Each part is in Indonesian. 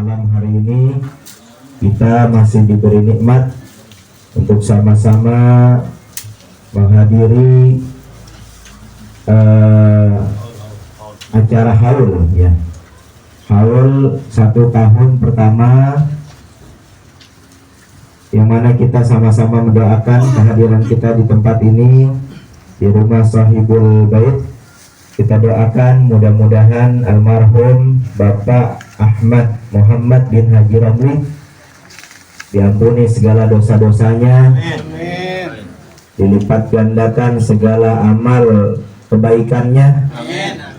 malam hari ini kita masih diberi nikmat untuk sama-sama menghadiri acara haul ya. Haul 1 tahun pertama yang mana kita sama-sama mendoakan kehadiran kita di tempat ini di rumah Sahibul Bait. Kita doakan mudah-mudahan almarhum Bapak Ahmad Muhammad bin Haji Ramli diampuni segala dosa-dosanya, dilipat gandakan segala amal kebaikannya,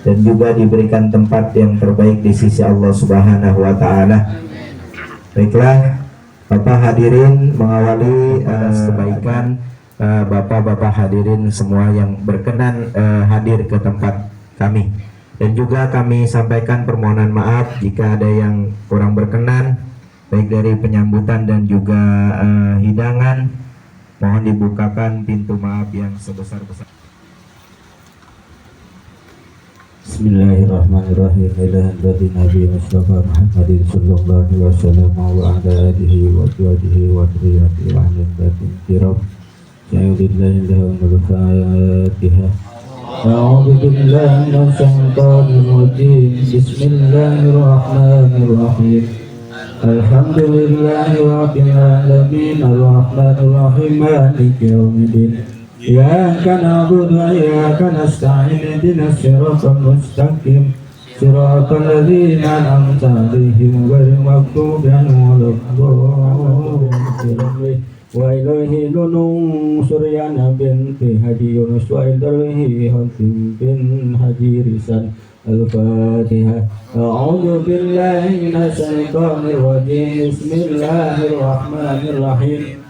dan juga diberikan tempat yang terbaik di sisi Allah Subhanahu wa Ta'ala. Baiklah, Bapak hadirin, mengawali kebaikan Bapak-bapak hadirin semua yang berkenan hadir ke tempat kami, dan juga kami sampaikan permohonan maaf jika ada yang kurang berkenan baik dari penyambutan dan juga hidangan. Mohon dibukakan pintu maaf yang sebesar-besar. Bismillahirrahmanirrahim. Ilahi Nabi Mustafa Muhammadin sallallahu alaihi wasallam wa ala alihi wa sahbihi wa dzurriyyatihi wa ahlihi kiram. Al-Fatihah. A'udzu billahi minasyaitonir rajim. Bismillahirrahmanirrahim. Alhamdulillahi rabbil alamin arrahmanir rahim maliki yaumiddin. Iyyaka na'budu wa iyyaka nasta'in ihdinas siratal mustaqim siratal ladzina an'amta 'alaihim ghairil maghdubi 'alaihim waladdallin. Wa ilaihi lunung Suryana binti Haji Yunus wa ilaihi Hatim bin Haji Risan. Al-Fatihah. A'udzu billahi minasyaitonir rajim. Bismillahirrahmanirrahim.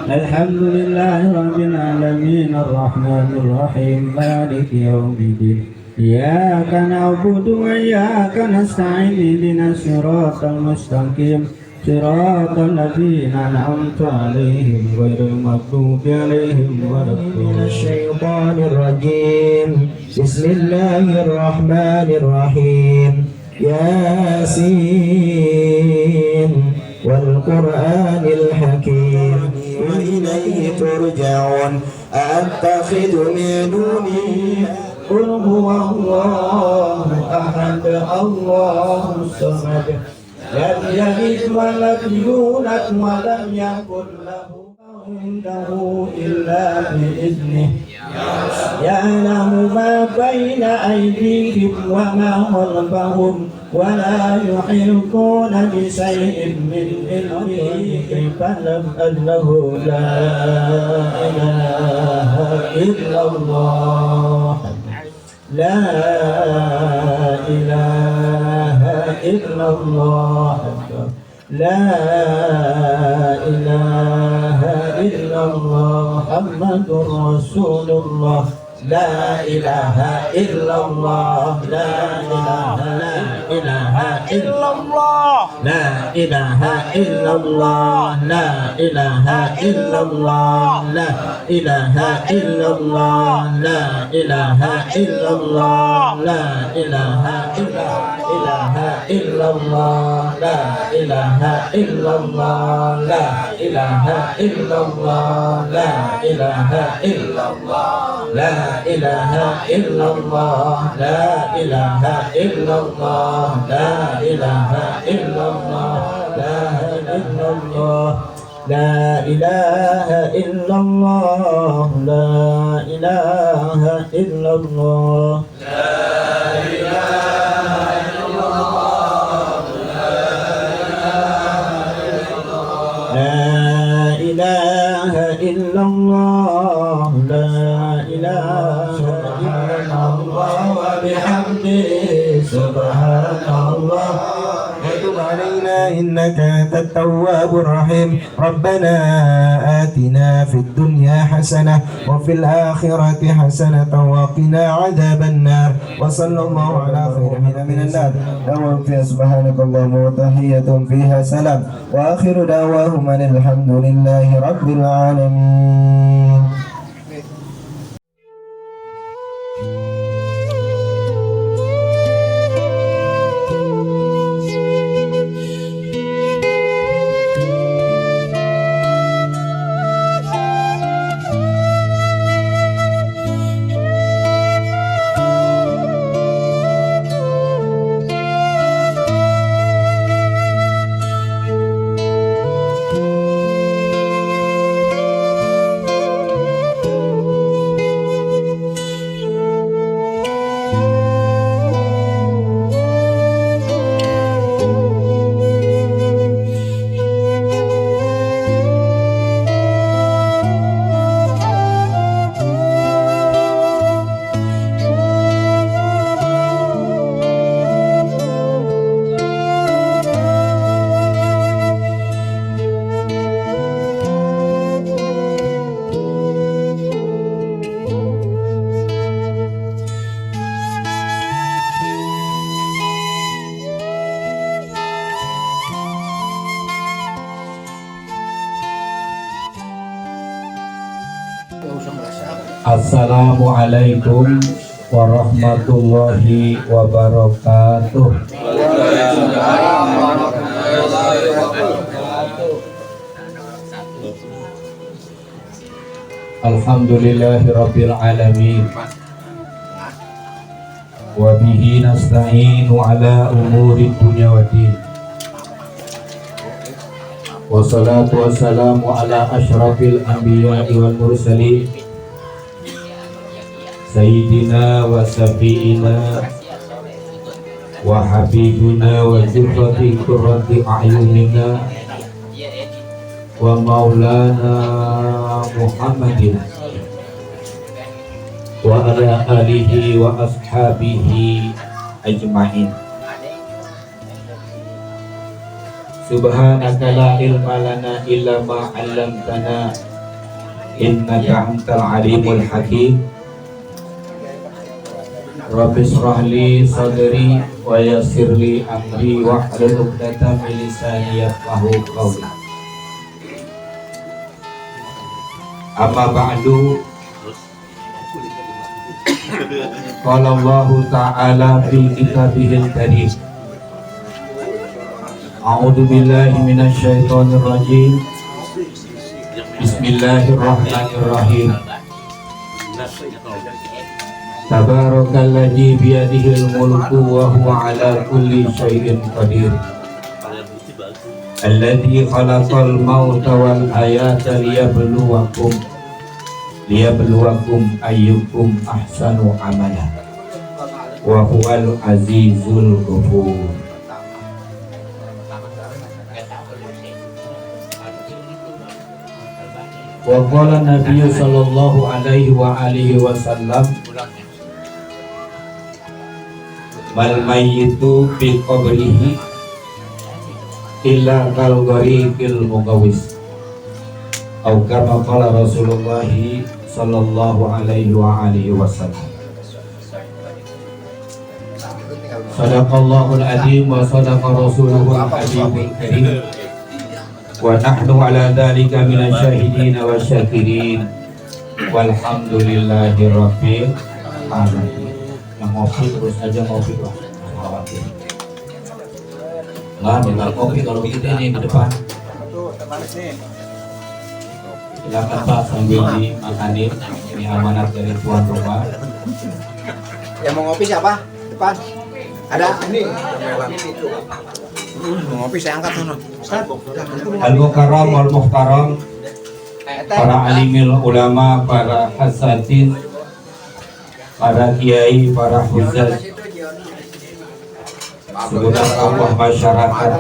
Alhamdulillahi rabbil alamin arrahmanir rahim maliki yaumiddin. Iyyaka na'budu wa iyyaka nasta'in ihdinas siratal mustaqim siratal ladzina an'amta 'alaihim ghairil maghdubi 'alaihim waladdallin. Minasyaitonir rajim. Bismillahirrahmanirrahim. Yasin wal Qur'anil hakim. Wa ilayhi turja'un. Attakhidhu min dunihi qul huwallahu ahad Allahus samad. Lam yalid wa lam yulad wa lam yakul lahu indahu illa bi'idnih. Ya'lamu ma baina aydihim wa ma khalfahum wa la yuhituna bi shay'in min ilmihi fa'lam annahu la ilaha illallah. La ilaha illallah. La ilaha illallah Muhammadur Rasulullah. La ilaha illallah. La ilaha illallah. La ilaha illallah. La ilaha illallah. La ilaha illallah. La ilaha illallah. La ilaha illallah. La ilaha illallah. La ilaha illallah. La ilaha illallah. La ilaha illallah. La ilaha illallah. La ilaha illallah. La ilaha illallah. La ilaha illallah. La ilaha illallah. La ilaha illallah. La ilaha illallah wa bihamdihi subhanallah. وتب علينا إنك أنت التواب الرحيم. ربنا آتنا في الدنيا حسنة وفي الآخرة حسنة وقنا عذاب النار. وصلى الله على خير من النار. دوام فيها سبحانك اللهم وتحية فيها سلام. وآخر دعواهم أن الحمد لله رب العالمين. Assalamualaikum warahmatullahi wabarakatuh. Alhamdulillahirabbil alamin. Wa bihi nasta'inu ala umuri dunya waddin. Wassalatu wassalamu ala asyrafil anbiya'i wal mursalin Sayyidina wa safi'ina wa habibina wa zufrati qurrati a'yunina wa maulana Muhammadin wa ala alihi wa ashabihi ajma'in. Subhanaka la ilma lana illa ma 'allamtana innaka antal alimul hakim. Rabbi shrah li sadri wa yassir li amri wahlul 'uqdatam min lisani yafqahu qawli. Amma ba'du. Qala Allah ta'ala fi kitabihil karim. A'udzu billahi minasy syaithanir rajim. Bismillahirrahmanirrahim. Tabarakalladzi biyadihil mulku wa huwa ala kulli syai'in qadir. Alladzi khalaqal mauta wal hayata liyabluwakum ayyukum ahsanu amala wa huwal azizul ghafur. Wa qala Nabi sallallahu alaihi wa alihi wasallam, mal mayyitu fi qabrihi illa kal ghariqil muqawwis. Atau kama qala Rasulullah sallallahu alaihi wa alihi wasallam. Sadaqallahul azim wa sadaqa rasuluhul habibul karim. Wa nahnu ala dzalika minasy syahidin wa syakirin. Walhamdulillahi rabbil alamin. Yang ngopi terus aja ngopi Pak. Nah, tinggal kopi kalau begitu ini ke depan. Silakan Pak sambil dimakanin. Ini amanat dari tuan rumah. Yang mau ngopi siapa? Depan. Ada ini. Mau ngopi saya angkat sana. Al-Mukarram wal Muhtaram, para alimil ulama, para hasatin, para kiai, para huzat, segenap tokoh masyarakat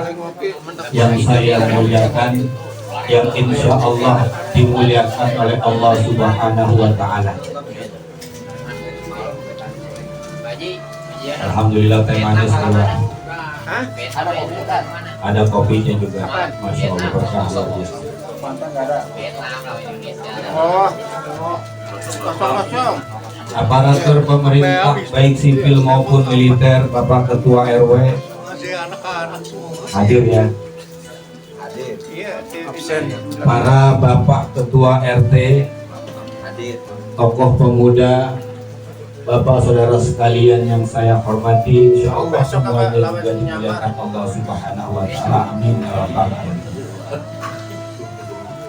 yang saya muliakan, yang insya Allah dimuliakan oleh Allah Subhanahu wa Ta'ala. Alhamdulillah teh manis keluar. Ada kopinya juga. Masya Allah berkah luar biasa. Kosong. Aparatur pemerintah baik sipil maupun militer, Bapak Ketua RW hadir ya. Para Bapak Ketua RT, tokoh pemuda, Bapak saudara sekalian yang saya hormati, insya Allah semuanya juga dimuliakan Allah Subhanahu wa Ta'ala. Amin ya rabbal alamin.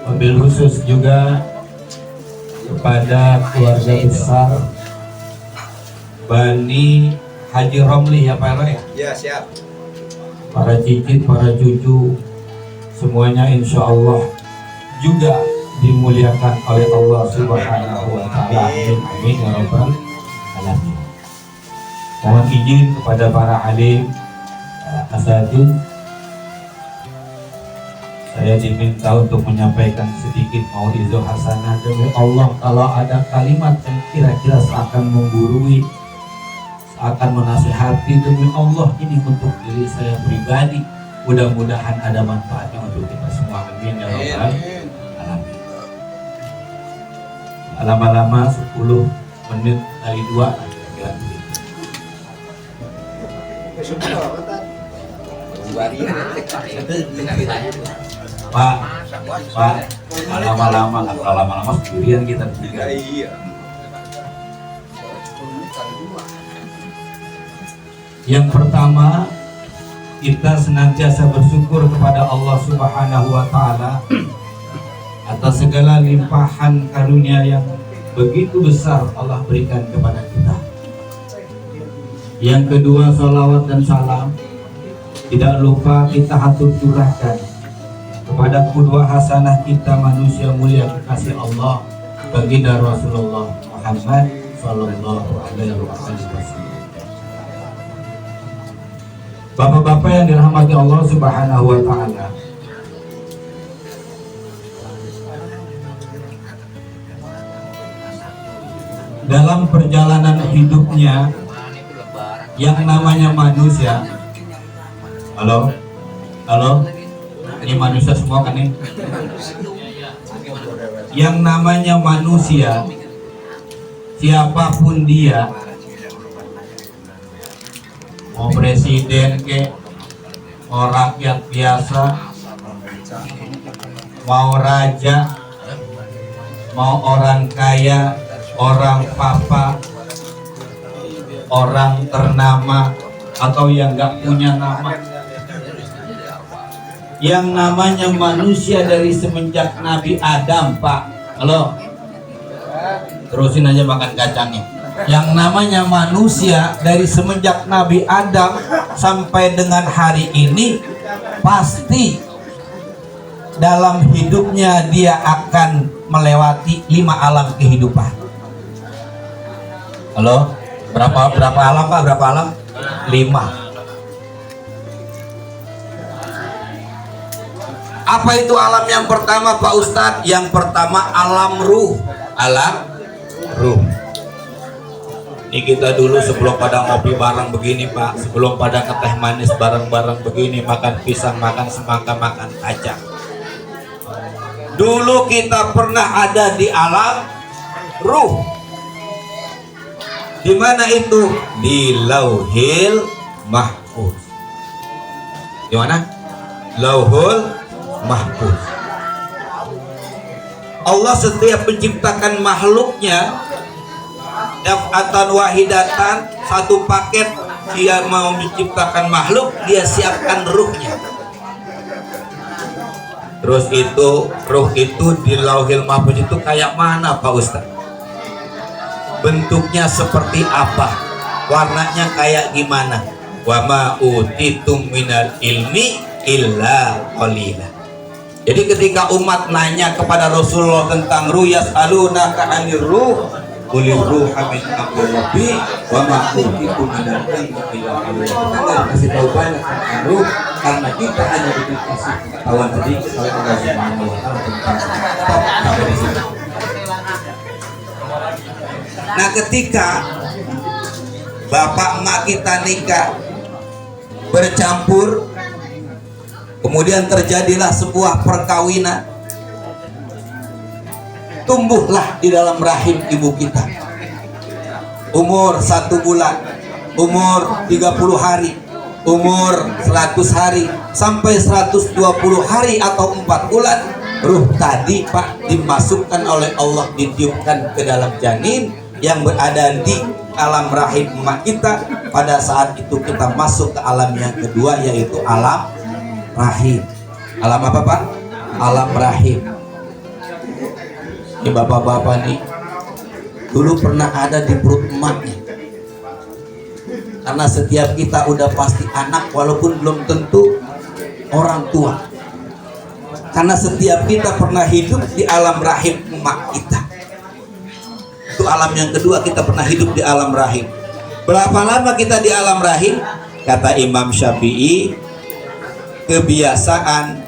Wabil khusus juga kepada keluarga besar Bani Haji Romli ya Pak ya? Ya siap. Para cicit, para cucu, semuanya insya Allah juga dimuliakan oleh Allah Subhanahu wa Ta'ala. Amin amin ya rabbal alamin. Mohon izin kepada para alim, asatidz, saya diminta untuk menyampaikan sedikit mau'izah hasanah. Demi Allah, kalau ada kalimat yang kira-kira seakan menggurui, seakan menasihati, demi Allah ini untuk diri saya pribadi, mudah-mudahan ada manfaatnya untuk kita semua. Amin ya rabbal alamin. Lama-lama 10 menit kali 2 kira-kira begitu. Pak, lama-lama sendirian kita bertiga. Yang pertama, kita senantiasa bersyukur kepada Allah Subhanahu wa Ta'ala atas segala limpahan karunia yang begitu besar Allah berikan kepada kita. Yang kedua, salawat dan salam tidak lupa kita hatur curahkan kepada qudwah hasanah kita, manusia mulia kekasih Allah, baginda Rasulullah Muhammad sallallahu alaihi wasallam. Bapak-bapak yang dirahmati Allah Subhanahu wa Ta'ala, dalam perjalanan hidupnya yang namanya manusia, halo, ini manusia semua kan nih? Yang namanya manusia, siapapun dia, mau presiden ke, mau rakyat biasa, mau raja, mau orang kaya, orang papa, orang ternama, atau yang nggak punya nama, yang namanya manusia dari semenjak Nabi Adam, Pak. Halo, terusin aja makan kacangnya. Yang namanya manusia dari semenjak Nabi Adam sampai dengan hari ini, pasti dalam hidupnya dia akan melewati 5 alam kehidupan. Halo, berapa alam Pak? Berapa alam? 5. Apa itu alam yang pertama Pak Ustadz? Yang pertama alam ruh. Alam ruh. Ini kita dulu sebelum pada ngopi bareng begini Pak, sebelum pada ngeteh manis bareng-bareng begini, makan pisang, makan semangka, makan kacang. Dulu kita pernah ada di alam ruh. Di mana itu? Di Lauhil Mahfuz. Di mana? Lauhul Mahfuz. Allah setiap menciptakan makhluknya, daf'atan wahidatan, satu paket. Dia mau menciptakan makhluk, dia siapkan ruhnya. Terus itu, ruh itu di Lauhil Mahfuz itu kayak mana Pak Ustadz? Bentuknya seperti apa? Warnanya kayak gimana? Wa ma utitum minal ilmi illa qalila. Jadi ketika umat nanya kepada Rasulullah tentang ruh, yas'alunaka 'anir ruh, qulir ruha min amri rabbi wa ma utitum minal ilmi illa qalila. Kita nggak kasih tahu banyak tentang ruh karena kita hanya dikasih pengetahuan sedikit oleh Allah Subhanahu wa Ta'ala tentang sampai di sini. Nah, ketika bapak emak kita nikah bercampur, kemudian terjadilah sebuah perkawinan, tumbuhlah di dalam rahim ibu kita umur 1 bulan, umur 30 hari, umur 100 hari, sampai 120 hari atau 4 bulan. Ruh tadi Pak dimasukkan oleh Allah, ditiupkan ke dalam janin yang berada di alam rahim emak kita. Pada saat itu kita masuk ke alam yang kedua, yaitu alam rahim. Alam apa Pak? Alam rahim. Ini bapak-bapak nih, dulu pernah ada di perut emaknya. Karena setiap kita udah pasti anak, walaupun belum tentu orang tua. Karena setiap kita pernah hidup di alam rahim emak kita. Itu alam yang kedua, kita pernah hidup di alam rahim. Berapa lama kita di alam rahim? Kata Imam Syafi'i, kebiasaan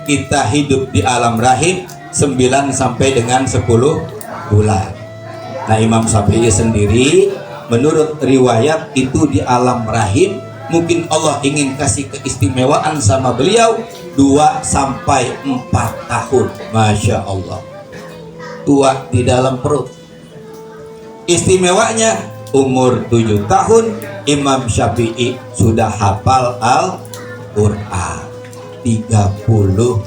kita hidup di alam rahim 9 sampai dengan 10 bulan. Nah, Imam Syafi'i sendiri menurut riwayat itu di alam rahim, mungkin Allah ingin kasih keistimewaan sama beliau 2 sampai 4 tahun. Masya Allah, tua di dalam perut. Istimewanya umur 7 tahun Imam Syafi'i sudah hafal Al-Quran 30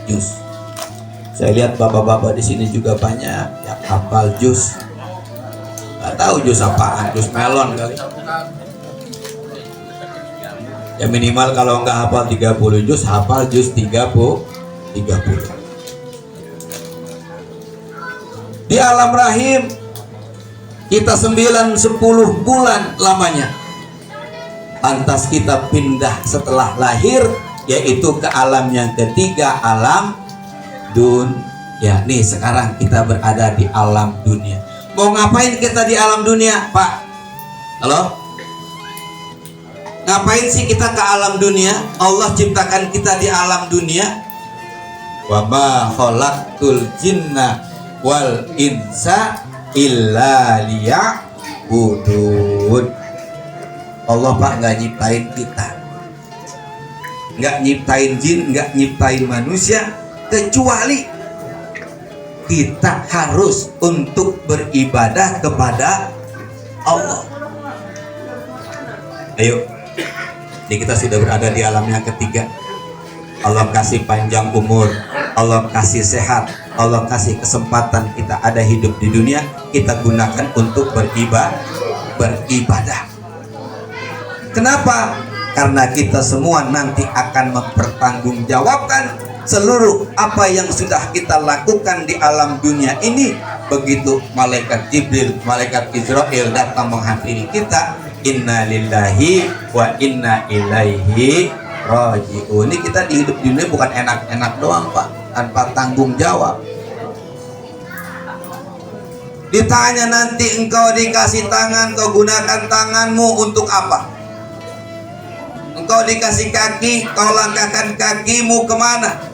juz. Saya lihat bapak-bapak di sini juga banyak yang hafal juz. Nggak tahu jus apaan, jus melon kali. Ya minimal kalau nggak hafal 30 jus, hafal jus 30. Di alam rahim kita 9-10 bulan lamanya. Lantas kita pindah setelah lahir, yaitu ke alam yang ketiga, alam dunia. Nih sekarang kita berada di alam dunia. Mau ngapain kita di alam dunia, Pak? Halo? Ngapain sih kita ke alam dunia? Allah ciptakan kita di alam dunia. Wa ma khalaqtul jinna wal insa illa liya'budun. Allah Pak nggak nyiptain kita, nggak nyiptain jin, nggak nyiptain manusia, kecuali kita harus untuk beribadah kepada Allah. Ayo, jadi kita sudah berada di alam yang ketiga. Allah kasih panjang umur, Allah kasih sehat, Allah kasih kesempatan kita ada hidup di dunia, kita gunakan untuk beribadah. Kenapa? Karena kita semua nanti akan mempertanggungjawabkan seluruh apa yang sudah kita lakukan di alam dunia ini. Begitu malaikat Jibril, malaikat Israel datang menghampiri kita, inna lillahi wa inna ilaihi raji'un. Ini kita di hidup dunia bukan enak-enak doang Pak, tanpa tanggung jawab. Ditanya nanti, engkau dikasih tangan, kau gunakan tanganmu untuk apa? Engkau dikasih kaki, kau langkahkan kakimu kemana?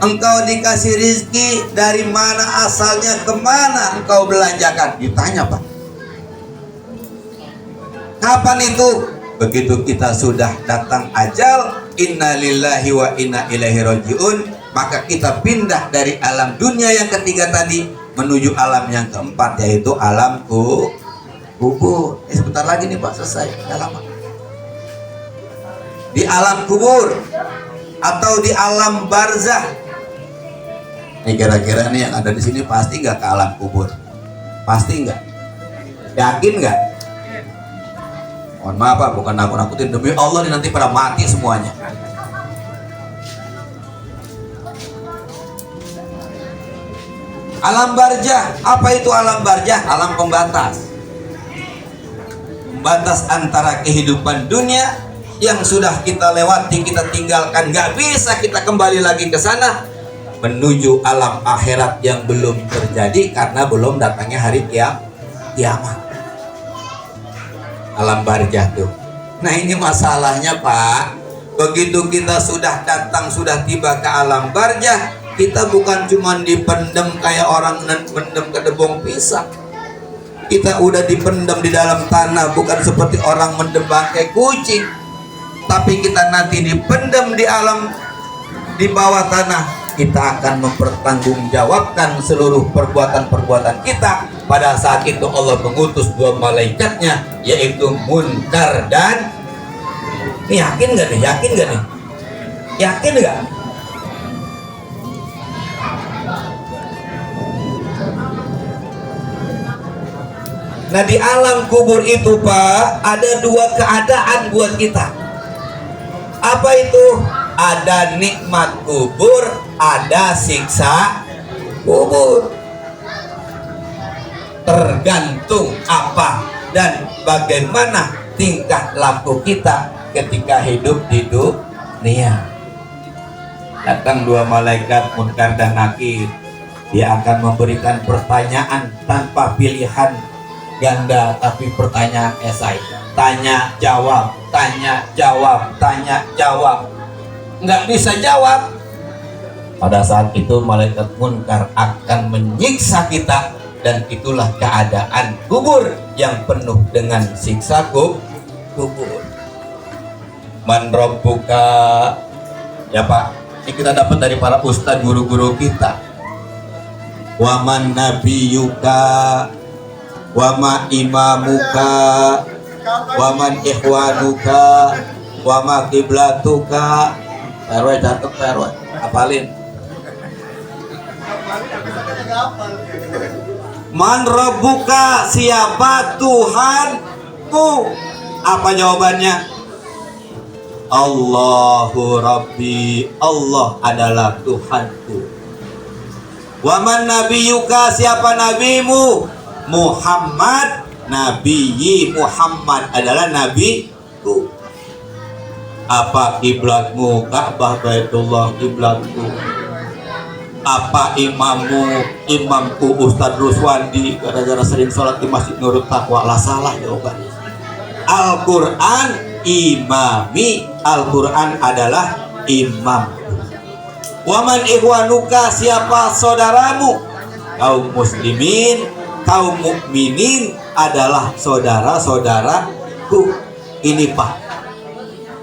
Engkau dikasih rizki, dari mana asalnya, kemana engkau belanjakan? Ditanya Pak. Kapan itu? Begitu kita sudah datang ajal, inna lillahi wa inna ilaihi raji'un, maka kita pindah dari alam dunia yang ketiga tadi menuju alam yang keempat, yaitu alam kubur. Sebentar lagi nih Pak, selesai, nggak lama. Di alam kubur atau di alam barzah. Ini kira-kira nih yang ada di sini pasti nggak ke alam kubur? Pasti nggak? Yakin nggak? Mohon maaf Pak, bukan nakut-nakutin, demi Allah nih nanti pada mati semuanya. Alam barzah, apa itu alam barzah? Alam pembatas. Pembatas antara kehidupan dunia yang sudah kita lewati, kita tinggalkan, nggak bisa kita kembali lagi ke sana, menuju alam akhirat yang belum terjadi karena belum datangnya hari kiamat. Alam barzah tuh. Nah ini masalahnya Pak, begitu kita sudah datang, sudah tiba ke alam barzah, kita bukan cuma dipendam kayak orang mendem kedebong pisang. Kita udah dipendam di dalam tanah, bukan seperti orang mendem bangkai kucing. Tapi kita nanti dipendam di alam, di bawah tanah. Kita akan mempertanggungjawabkan seluruh perbuatan-perbuatan kita. Pada saat itu Allah mengutus dua malaikatnya, yaitu Munkar dan ini yakin gak nih? Yakin gak nih? Yakin gak? Nah di alam kubur itu Pak, ada dua keadaan buat kita. Apa itu? Ada nikmat kubur, ada siksa kubur. Tergantung apa dan bagaimana tingkah laku kita ketika hidup di dunia. Datang dua malaikat Munkar dan Nakir. Dia akan memberikan pertanyaan tanpa pilihan ganda, tapi pertanyaan esai. Tanya jawab, tanya jawab, tanya jawab. Nggak bisa jawab. Pada saat itu malaikat Munkar akan menyiksa kita, dan itulah keadaan kubur yang penuh dengan siksa kubur. Man rabbuka, ya Pak, ini kita dapat dari para ustadz guru-guru kita. Wa man nabiyuka, wa ma imamuka, wa man ikhwanuka, wa ma kiblatuka. Perwe catet perwe, apalin. Man rabbuka, siapa Tuhanmu? Apa jawabannya? Allahu Rabbi, Allah adalah Tuhanku. Wa man nabiyuka, siapa nabimu? Muhammad, Nabi Muhammad adalah nabiku. Apa kiblatmu? Ka'bah, Baitullah kiblatku. Apa imamku Ustadz Ruswandi, gara-gara sering sholat di Masjid Nurut Taqwa? Lah salah jawabannya. Al-Quran imami, Al-Quran adalah imam. Waman ikhwanuka, siapa saudaramu? Kaum muslimin, kaum mukminin adalah saudara-saudaraku. Ini Pak,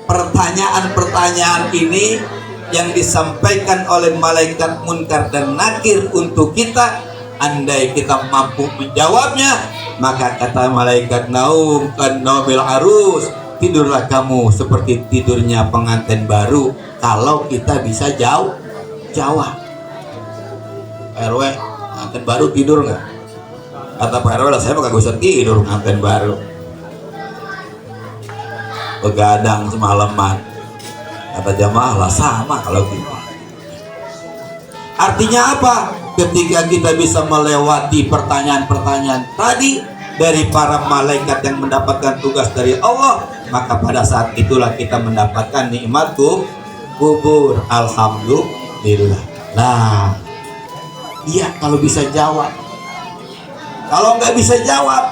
pertanyaan-pertanyaan ini yang disampaikan oleh malaikat munkar dan nakir untuk kita. Andai kita mampu menjawabnya, maka kata malaikat naum kan naumil arus, tidurlah kamu seperti tidurnya pengantin baru. Kalau kita bisa jawab. RW, pengantin baru tidur nggak? Kata Pak RW, saya mah kagak usah tidur pengantin baru, begadang semalaman. Kata jamaah, lah sama kalau gitu. Artinya apa? Ketika kita bisa melewati pertanyaan-pertanyaan tadi dari para malaikat yang mendapatkan tugas dari Allah, maka pada saat itulah kita mendapatkan nikmat kubur. Alhamdulillah. Nah, iya kalau bisa jawab. Kalau nggak bisa jawab,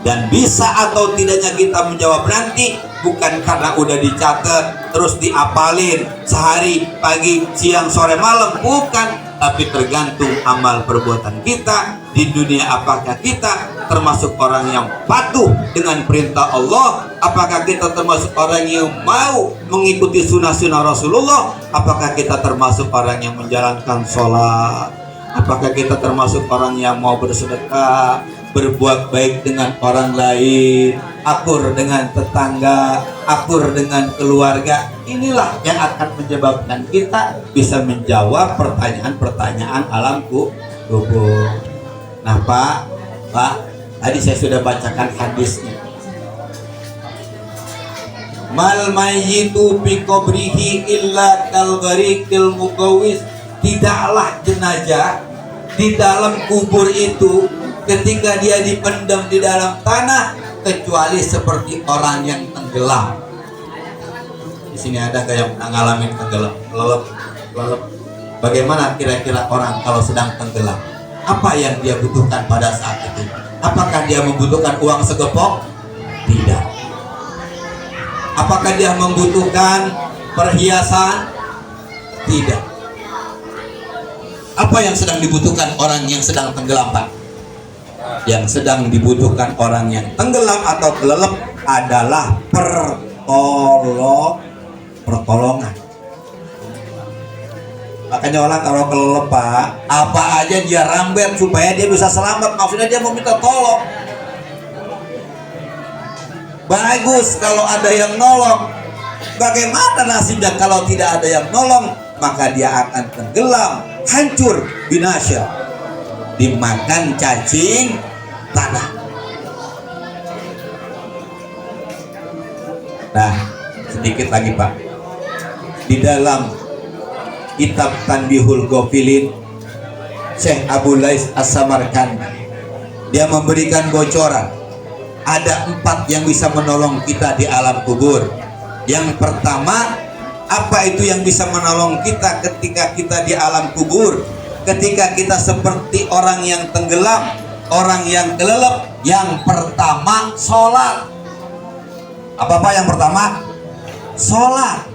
dan bisa atau tidaknya kita menjawab nanti bukan karena udah dicatat terus diapalin sehari, pagi, siang, sore, malam, bukan, tapi tergantung amal perbuatan kita di dunia. Apakah kita termasuk orang yang patuh dengan perintah Allah? Apakah kita termasuk orang yang mau mengikuti sunnah-sunnah Rasulullah? Apakah kita termasuk orang yang menjalankan sholat? Apakah kita termasuk orang yang mau bersedekah, berbuat baik dengan orang lain, akur dengan tetangga, akur dengan keluarga? Inilah yang akan menyebabkan kita bisa menjawab pertanyaan-pertanyaan alam kubur. Nah Pak, tadi saya sudah bacakan hadisnya. Mal mayyitu fi qabrihi illa kal ghariqil muqawwis. Tidaklah jenazah di dalam kubur itu ketika dia dipendam di dalam tanah kecuali seperti orang yang tenggelam. Di sini ada kayak yang ngalamin tenggelam, lelep. Bagaimana kira-kira orang kalau sedang tenggelam? Apa yang dia butuhkan pada saat itu? Apakah dia membutuhkan uang segepok? Tidak. Apakah dia membutuhkan perhiasan? Tidak. Apa yang sedang dibutuhkan orang yang sedang tenggelam, Pak? Yang sedang dibutuhkan orang yang tenggelam atau kelelep adalah pertolongan. Makanya orang kalau kelelep, Pak, apa aja dia rambet supaya dia bisa selamat. Maksudnya dia mau minta tolong. Bagus kalau ada yang nolong. Bagaimana nasibnya kalau tidak ada yang nolong? Maka dia akan tenggelam, hancur, binasa, dimakan cacing tanah. Nah, sedikit lagi Pak, di dalam kitab Tanbihul Ghafilin, Syekh Abu Lais As-Samarkandi dia memberikan bocoran ada 4 yang bisa menolong kita di alam kubur. Yang pertama, apa itu yang bisa menolong kita ketika kita di alam kubur? Ketika kita seperti orang yang tenggelam, orang yang kelelep. Yang pertama, sholat. Apa yang pertama? Sholat.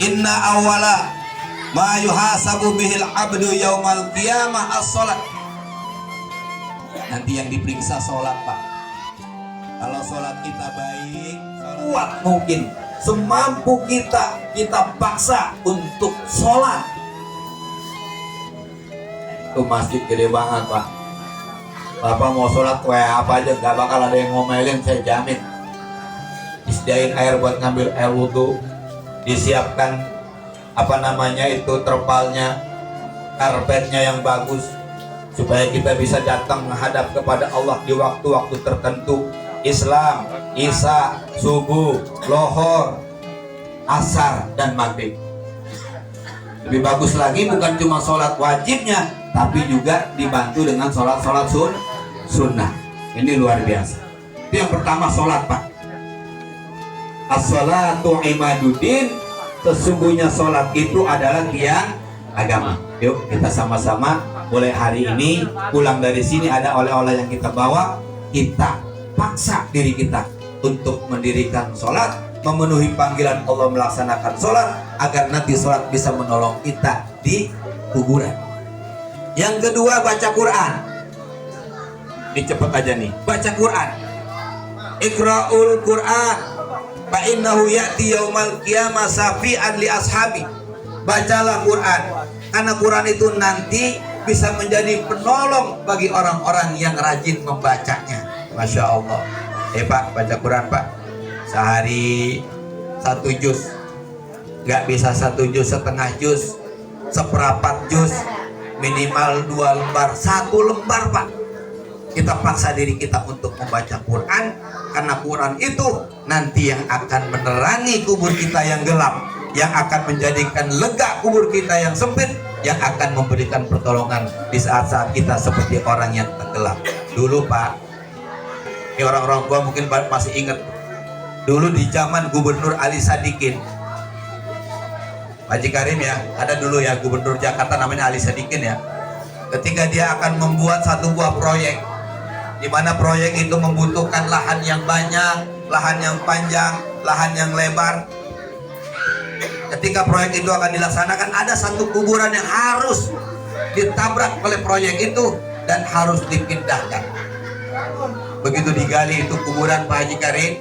Inna awala ma yuhasabu bihil abdu yaumal qiyamah as-sholat. Nanti yang diperiksa sholat, Pak. Kalau sholat kita baik, kuat mungkin, semampu kita paksa untuk sholat. Itu masjid gede banget, Pak. Bapak mau sholat kayak apa aja gak bakal ada yang ngomelin, saya jamin. Disediain air buat ngambil air wudhu, disiapkan apa namanya itu terpalnya, karpetnya yang bagus, supaya kita bisa datang menghadap kepada Allah di waktu-waktu tertentu. Islam, Isya, subuh, lohor, asar, dan maghrib. Lebih bagus lagi bukan cuma sholat wajibnya, tapi juga dibantu dengan sholat-sholat sunnah. Ini luar biasa. Itu yang pertama, sholat, Pak. As-sholatu imaduddin. Sesungguhnya sholat itu adalah tiang agama. Yuk kita sama-sama mulai hari ini pulang dari sini ada oleh-oleh yang kita bawa, kita paksa diri kita untuk mendirikan sholat, memenuhi panggilan Allah melaksanakan sholat, agar nanti sholat bisa menolong kita di kuburan. Yang kedua, baca Quran. Ini cepet aja nih, baca Quran. Iqra'ul Quran fa innahu ya'ti yaumal qiyamah syafi'an li ashabi. Bacalah Quran, karena Quran itu nanti bisa menjadi penolong bagi orang-orang yang rajin membacanya. Masya Allah. Pak, baca Quran, Pak. Sehari 1 juz. Gak bisa 1 juz, setengah juz, seperempat juz, minimal 2 lembar, 1 lembar, Pak. Kita paksa diri kita untuk membaca Quran, karena Quran itu nanti yang akan menerangi kubur kita yang gelap, yang akan menjadikan lega kubur kita yang sempit, yang akan memberikan pertolongan di saat-saat kita seperti orang yang tenggelam. Dulu, Pak, ini orang-orang tua mungkin masih ingat, dulu di zaman Gubernur Ali Sadikin, Haji Karim ya, ada dulu ya Gubernur Jakarta namanya Ali Sadikin ya. Ketika dia akan membuat satu buah proyek, di mana proyek itu membutuhkan lahan yang banyak, lahan yang panjang, lahan yang lebar. Ketika proyek itu akan dilaksanakan, ada satu kuburan yang harus ditabrak oleh proyek itu dan harus dipindahkan. Begitu digali itu kuburan Pak Haji Karim,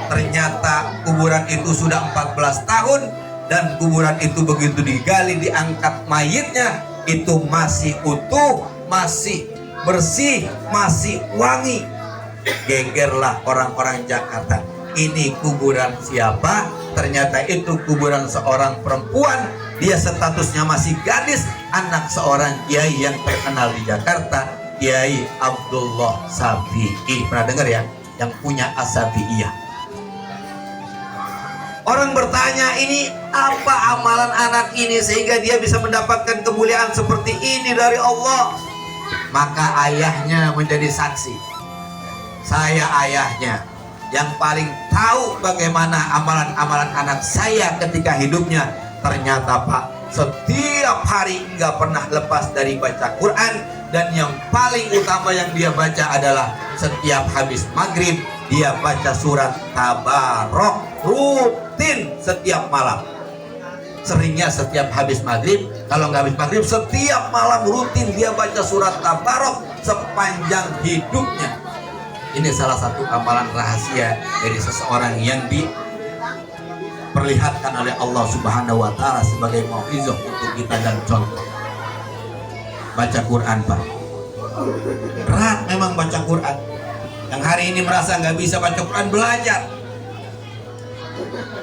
ternyata kuburan itu sudah 14 tahun, dan kuburan itu begitu digali, diangkat mayitnya, itu masih utuh, masih bersih, masih wangi. Gegerlah orang-orang Jakarta, ini kuburan siapa? Ternyata itu kuburan seorang perempuan. Dia statusnya masih gadis, anak seorang kiai yang terkenal di Jakarta, Kiai Abdullah Safi'i. Pernah dengar ya? Yang punya As-Safi'iyah. Orang bertanya, ini apa amalan anak ini sehingga dia bisa mendapatkan kemuliaan seperti ini dari Allah? Maka ayahnya menjadi saksi. Saya ayahnya yang paling tahu bagaimana amalan-amalan anak saya ketika hidupnya. Ternyata, Pak, setiap hari nggak pernah lepas dari baca Quran, dan yang paling utama yang dia baca adalah setiap habis maghrib dia baca surat Tabarok, rutin setiap malam. Seringnya setiap habis maghrib, kalau nggak habis maghrib setiap malam rutin dia baca surat Tabarok sepanjang hidupnya. Ini salah satu amalan rahasia dari seseorang yang diperlihatkan oleh Allah Subhanahu wa Ta'ala sebagai mau'izah untuk kita dan contoh. Baca Quran, Pak. Berat memang baca Quran. Yang hari ini merasa nggak bisa baca Quran, belajar.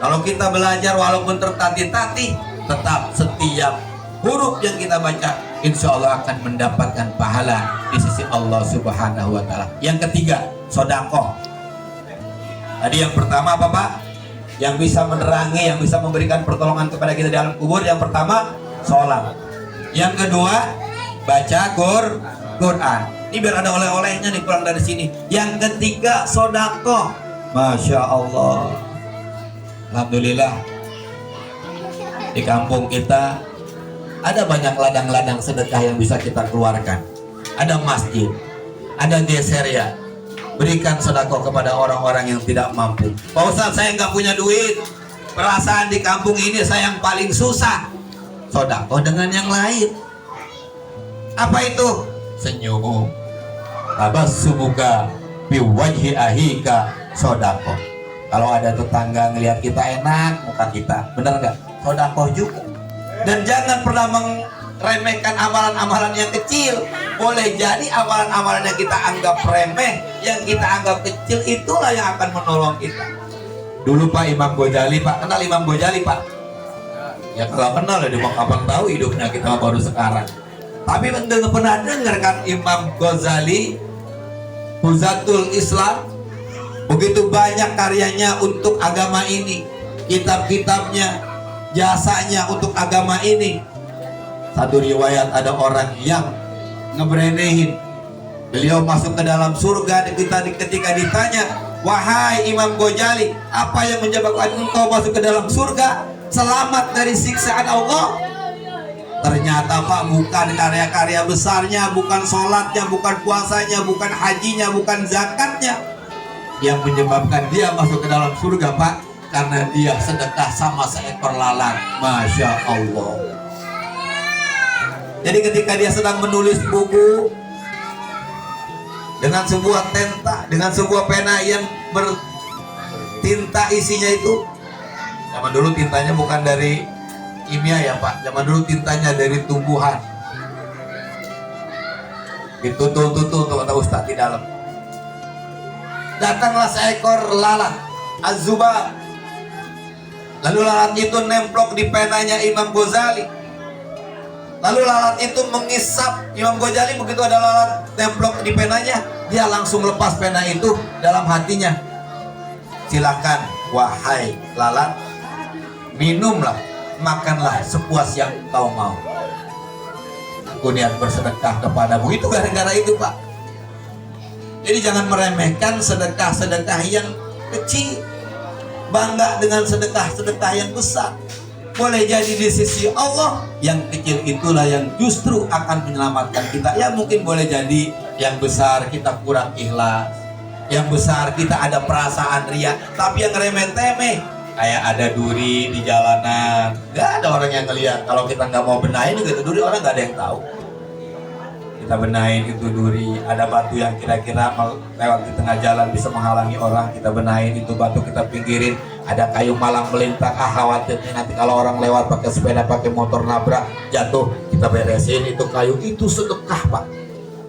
Kalau kita belajar walaupun tertatih-tatih, tetap setiap huruf yang kita baca insya Allah akan mendapatkan pahala di sisi Allah Subhanahu wa Ta'ala. Yang ketiga, sedekah. Tadi yang pertama apa, Pak? Yang bisa menerangi, yang bisa memberikan pertolongan kepada kita dalam kubur. Yang pertama, sholat. Yang kedua, baca Quran. Ini biar ada oleh-olehnya nih pulang dari sini. Yang ketiga, sedekah. Masya Allah. Alhamdulillah, di kampung kita ada banyak ladang-ladang sedekah yang bisa kita keluarkan. Ada masjid, ada geseria. Berikan sedekah kepada orang-orang yang tidak mampu. Pak Ustadz, saya nggak punya duit. Perasaan di kampung ini saya yang paling susah. Sedekah dengan yang lain. Apa itu? Senyum. Tabassumuka biwajhi ahika sedekah. Kalau ada tetangga ngelihat kita enak muka kita, bener nggak? Sedekah juga. Dan jangan pernah meremehkan amalan-amalan yang kecil. Boleh jadi amalan-amalan yang kita anggap remeh, yang kita anggap kecil, itulah yang akan menolong kita. Dulu Pak Imam Ghazali, Pak, kenal Imam Ghazali, Pak? Ya kalau kenal ya, mau kapan tahu hidupnya, kita baru sekarang. Tapi pernah dengar kan Imam Ghazali, Huzatul Islam, begitu banyak karyanya untuk agama ini, kitab-kitabnya, jasanya untuk agama ini. Satu riwayat ada orang yang ngebrenehin beliau masuk ke dalam surga. Ketika ditanya, wahai Imam Ghazali, apa yang menyebabkan engkau masuk ke dalam surga, selamat dari siksaan Allah? Ternyata Pak, bukan karya-karya besarnya, bukan sholatnya, bukan puasanya, bukan hajinya, bukan zakatnya yang menyebabkan dia masuk ke dalam surga, Pak, karena dia sedekah sama seekor lalat. Masya Allah. Jadi ketika dia sedang menulis buku dengan sebuah tinta, dengan sebuah pena yang bertinta isinya itu, zaman dulu tintanya bukan dari kimia ya Pak, zaman dulu tintanya dari tumbuhan, ditutul-tutul kata Ustadz di dalam. Datanglah seekor lalat, Az-Zubab. Lalu lalat itu nemplok di penanya Imam Ghazali. Lalu lalat itu mengisap Imam Ghazali. Begitu ada lalat nemplok di penanya, dia langsung lepas pena itu dalam hatinya. Silakan wahai lalat, minumlah, makanlah sepuas yang kau mau. Aku niat bersedekah kepadamu. Itu gara-gara itu Pak. Jadi jangan meremehkan sedekah-sedekah yang kecil. Bangga dengan sedekah-sedekah yang besar. Boleh jadi di sisi Allah yang kecil itulah yang justru akan menyelamatkan kita. Ya mungkin boleh jadi yang besar kita kurang ikhlas, yang besar kita ada perasaan ria. Tapi yang remeh-temeh, kayak ada duri di jalanan, nggak ada orang yang ngelihat. Kalau kita nggak mau benahin gitu duri, orang nggak ada yang tahu. Kita benahin itu duri. Ada batu yang kira-kira lewat di tengah jalan bisa menghalangi orang, kita benahin itu batu, kita pinggirin. Ada kayu malang melintang, khawatirnya nanti kalau orang lewat pakai sepeda, pakai motor nabrak, jatuh, kita beresin itu kayu. Itu sedekah Pak.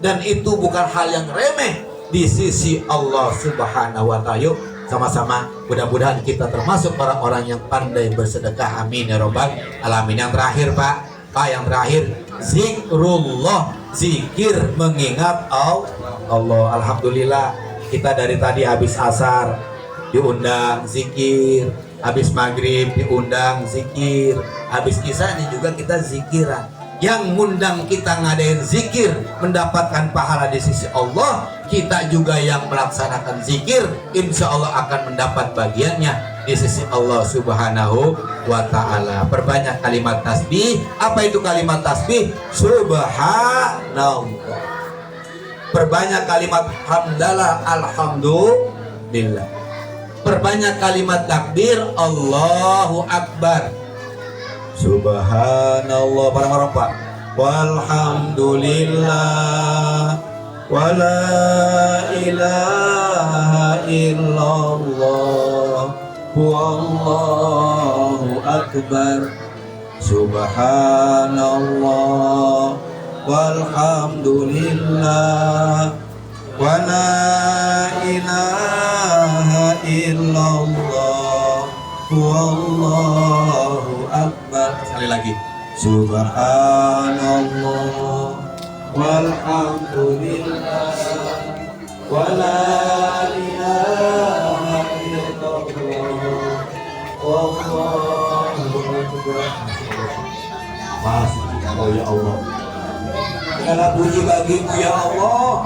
Dan itu bukan hal yang remeh di sisi Allah Subhanahu wa Ta'ala. Yuk sama-sama, mudah-mudahan kita termasuk orang-orang yang pandai bersedekah. Amin ya robbal alamin. Yang terakhir Pak, yang terakhir zikrullah, zikir mengingat Allah. Alhamdulillah kita dari tadi habis asar diundang zikir, habis maghrib diundang zikir, habis isya ini juga kita zikiran. Yang ngundang kita ngadain zikir mendapatkan pahala di sisi Allah, kita juga yang melaksanakan zikir insya Allah akan mendapat bagiannya di sisi Allah Subhanahu wa Ta'ala. Perbanyak kalimat tasbih. Apa itu kalimat tasbih? Subhanallah. Perbanyak kalimat hamdalah, alhamdulillah. Perbanyak kalimat takbir, Allahu Akbar. Subhanallah, bareng-bareng Pak. Walhamdulillah, wala ilaha illallah, wallahu akbar. Subhanallah, walhamdulillah, wala ilaha illallah, wallahu akbar. Sekali lagi. Subhanallah, walhamdulillah, wala ilaha illallah, wallahu akbar. Oh ya Allah, segala puji bagimu ya Allah.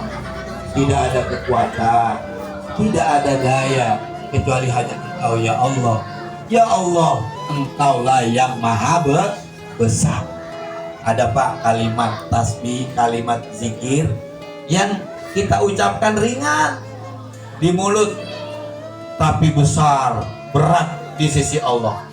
Tidak ada kekuatan, tidak ada daya kecuali hanya Engkau ya Allah. Ya Allah, Engkaulah yang maha besar. Ada Pak kalimat tasbih, kalimat zikir yang kita ucapkan ringan di mulut, tapi besar, berat di sisi Allah.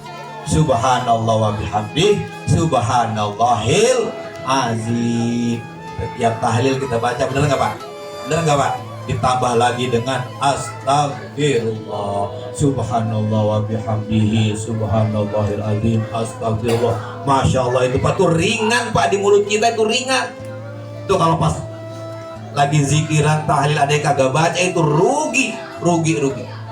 Subhanallah wa bihamdih, subhanallahil azim. Setiap tahlil kita baca, benar nggak Pak? Benar nggak Pak? Ditambah lagi dengan astagfirullah, subhanallah wa bihamdihi, subhanallahil azim, astagfirullah. Masya Allah, itu Pak, tuh ringan Pak, di mulut kita itu ringan. Tuh kalau pas lagi zikiran tahlil ada yang kagak baca, itu rugi.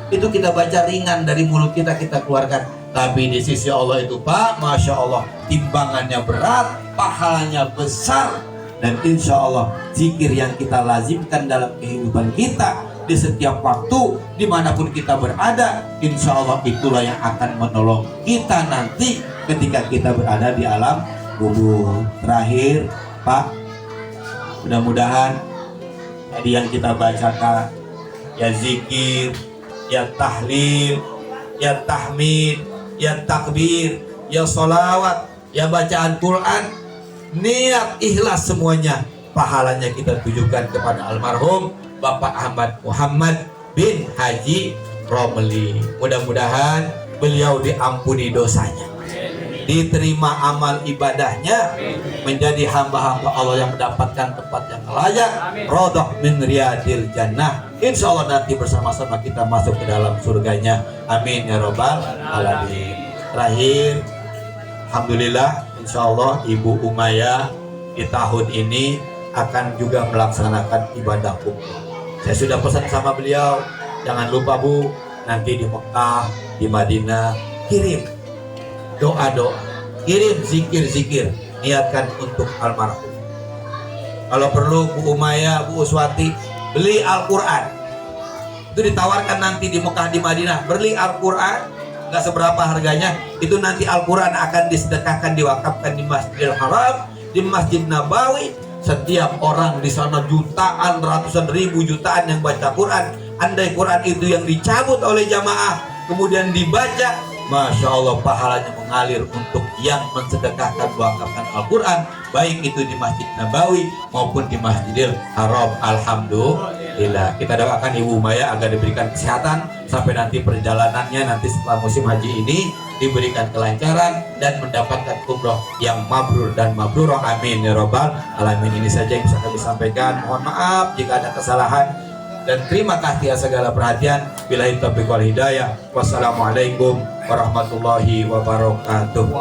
Itu kita baca ringan dari mulut kita keluarkan. Tapi di sisi Allah itu Pak, Masya Allah, timbangannya berat, pahalanya besar. Dan insya Allah zikir yang kita lazimkan dalam kehidupan kita di setiap waktu dimanapun kita berada, insya Allah itulah yang akan menolong kita nanti ketika kita berada di alam kubur. Terakhir Pak, mudah-mudahan tadi yang kita bacakan, ya zikir, ya tahlil, ya tahmid, ya takbir, ya sholawat, ya bacaan Quran, niat ikhlas semuanya, pahalanya kita tujukan kepada almarhum Bapak Ahmad Muhammad bin Haji Romli. Mudah-mudahan beliau diampuni dosanya, diterima amal ibadahnya, menjadi hamba-hamba Allah yang mendapatkan tempat yang layak, rodok min riyadil jannah. Insya Allah nanti bersama-sama kita masuk ke dalam surganya. Amin ya robbal alamin. Terakhir, alhamdulillah, insya Allah Ibu Umayyah di tahun ini akan juga melaksanakan ibadah umroh. Saya sudah pesan sama beliau, jangan lupa Bu, nanti di Mekah, di Madinah, kirim doa-doa, kirim zikir-zikir, niatkan untuk almarhum. Kalau perlu Bu Umayyah, Bu Uswati, beli Al-Quran. Itu ditawarkan nanti di Mekah, di Madinah, beli Al-Quran, nggak seberapa harganya. Itu nanti Al-Quran akan disedekahkan, diwakafkan di Masjidil Haram, di Masjid Nabawi. Setiap orang di sana jutaan, ratusan ribu, jutaan yang baca Quran. Andai Quran itu yang dicabut oleh jamaah kemudian dibaca, Masya Allah pahalanya mengalir untuk yang mensedekahkan wakafkan Al-Quran, baik itu di Masjid Nabawi maupun di Masjidil Haram. Alhamdulillah. Kita doakan Ibu Umayyah agar diberikan kesehatan sampai nanti perjalanannya nanti setelah musim haji ini diberikan kelancaran dan mendapatkan umroh yang mabrur dan mabrur. Amin ya robbal alamin. Ini saja yang bisa kami sampaikan. Mohon maaf jika ada kesalahan dan terima kasih atas segala perhatian. Billahi taufiq wal hidayah. Wassalamualaikum warahmatullahi wabarakatuh.